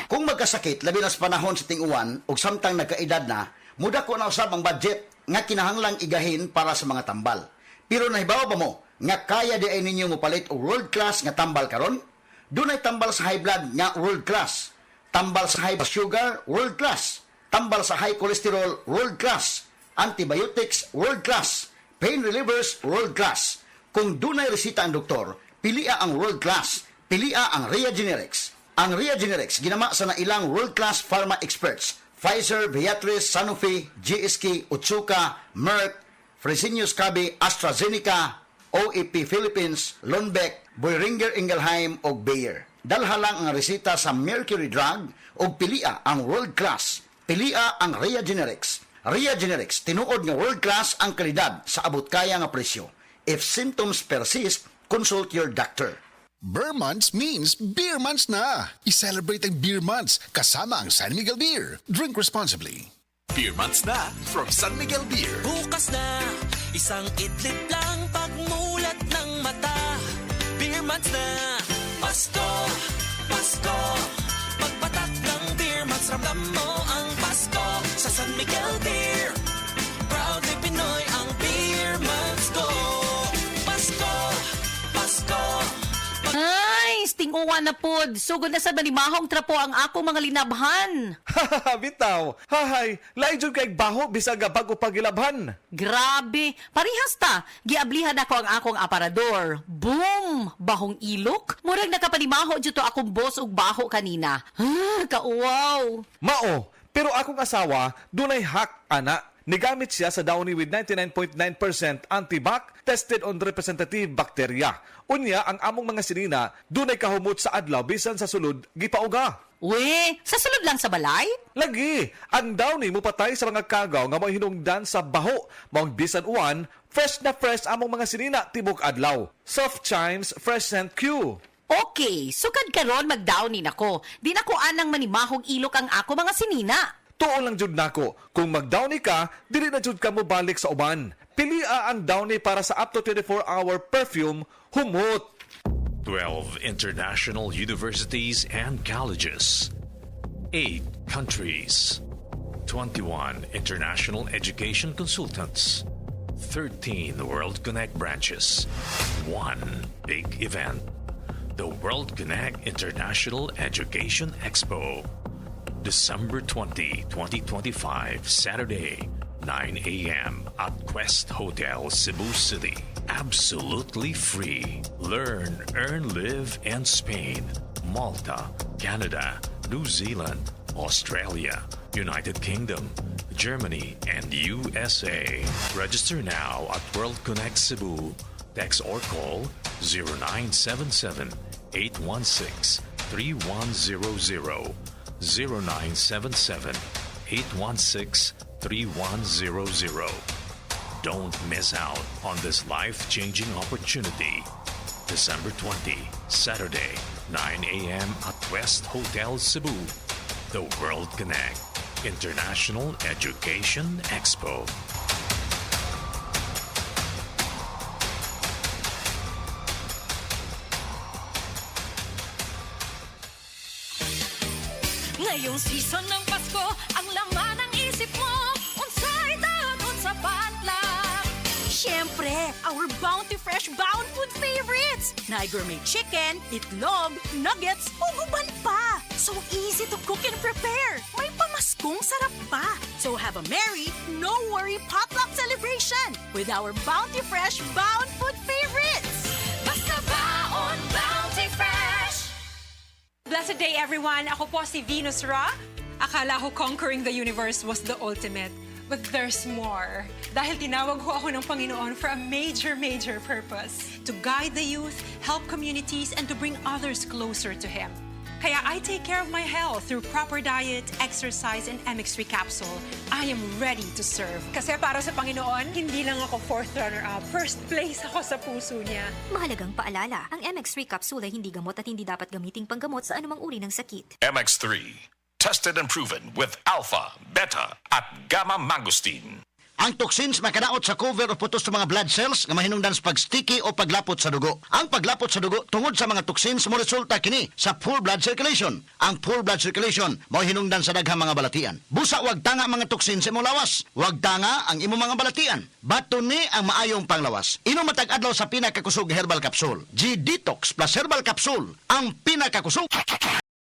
Kung magkasakit, labi na sa panahon sa ting-uwan, o samtang nagkaedad na, muda ko na usab ang budget nga kinahanglang igahin para sa mga tambal. Pero nahibaw ba mo, nga kaya di ay ninyo mopalit og world class nga tambal karon? Dunay tambal sa high blood nga world class, tambal sa high sugar world class, tambal sa high cholesterol world class, antibiotics world class, pain relievers world class. Kung dunay resita ang doktor, pilia ang world class, pilia ang Ria Generics. Ang Ria Generics ginama sa nailang world class pharma experts: Pfizer, Viatris, Sanofi, GSK, Otsuka, Merck, Fresenius Kabi, AstraZeneca, OEP Philippines, Lundbeck, Boehringer Ingelheim o Bayer. Dalha lang ang resita sa Mercury Drug o pilia ang world class. Pilia ang Ria Generics. Ria Generics, tinuod nga world class ang kalidad sa abot kaya nga presyo. If symptoms persist, consult your doctor. Beer Months means Beer Months na! I-celebrate ang Beer Months kasama ang San Miguel Beer. Drink responsibly. Beer Months na from San Miguel Beer. Bukas na, isang idlip lang pagmulat ng mata. Beer months na, Pasko, Pasko. Pagpatak ng beer months, ramdam mo ang Pasko sa San Miguel Beer. Proudly Pinoy ang beer months ko. Pasko, Pasko. Ay, stinguwan na pod. Sugod na sa manimahong trapo ang ako mga linabhan. Bitaw, hahay, lain kay baho bisag bago pagilabhan. Grabe. Parihas ta. Giablihan ako ang akong aparador. Boom! Bahong ilok. Murag nakapanimaho dito akong boss ug baho kanina. Kauwaw. Mao, pero akong asawa, dunay hack, ana. Nigamit siya sa Downy with 99.9% antibac tested on representative bacteria. Unya, ang among mga sinina, dunay kahumot sa adlaw bisan sa sulod, gipauga. We, sa sulod lang sa balay? Lagi, ang Downy mo patay sa mga kagaw nga mo hinungdan sa baho. Maong bisan uwan, fresh na fresh among mga sinina tibok adlaw. Soft Chimes Fresh Scent Q. Okay, sukad karon magdownin ako. Di na ko anang manimahong ilok ang ako mga sinina. Tuon lang jud nako, kung mag-Downy ka, dili na jud ka mo balik sa uban. Pilia ang Downy para sa up to 24-hour perfume, humot. 12 international universities and colleges. 8 countries. 21 international education consultants. 13 World Connect branches. 1 big event. The World Connect International Education Expo. December 20, 2025, Saturday, 9 a.m. at Quest Hotel, Cebu City. Absolutely free. Learn, earn, live in Spain, Malta, Canada, New Zealand, Australia, United Kingdom, Germany, and USA. Register now at World Connect Cebu. Text or call 0977 816 3100. 0977-816-3100. Don't miss out on this life-changing opportunity. December 20, Saturday, 9 a.m. at West Hotel Cebu. The World Connect International Education Expo. Ngayong season ng Pasko, ang laman ng isip mo, unsay daon unsa patlak. Siyempre, our Bounty Fresh Bound Food favorites. Na gourmet chicken, itlog, nuggets, ug uban pa. So easy to cook and prepare. May pamaskong sarap pa. So have a merry, no worry potluck celebration with our Bounty Fresh Bound Food favorites. Basta baon Bounty Fresh. Blessed day, everyone. Ako po si Venus Ra. Akala ko conquering the universe was the ultimate. But there's more. Dahil tinawag ho ako ng Panginoon for a major, major purpose. To guide the youth, help communities, and to bring others closer to Him. Kaya I take care of my health through proper diet, exercise, and MX3 capsule. I am ready to serve. Kasi para sa Panginoon, hindi lang ako fourth runner-up. First place ako sa puso niya. Mahalagang paalala, ang MX3 capsule ay hindi gamot at hindi dapat gamiting panggamot sa anumang uri ng sakit. MX3. Tested and proven with alpha, beta, at gamma mangosteen. Ang toxins makadaot sa cover o putos sa mga blood cells nga mahinungdan sa pagsticky o paglapot sa dugo. Ang paglapot sa dugo tungod sa mga toxins mo resulta kini sa full blood circulation. Ang full blood circulation mao hinungdan sa daghang mga balatian. Busa wag tanga mga toxins sa imong lawas. Wag tanga ang imong mga balatian. Baton ni ang maayong panglawas. Inom matag adlaw sa pinakakusog herbal capsule. G-Detox plus herbal capsule ang pinakakusog.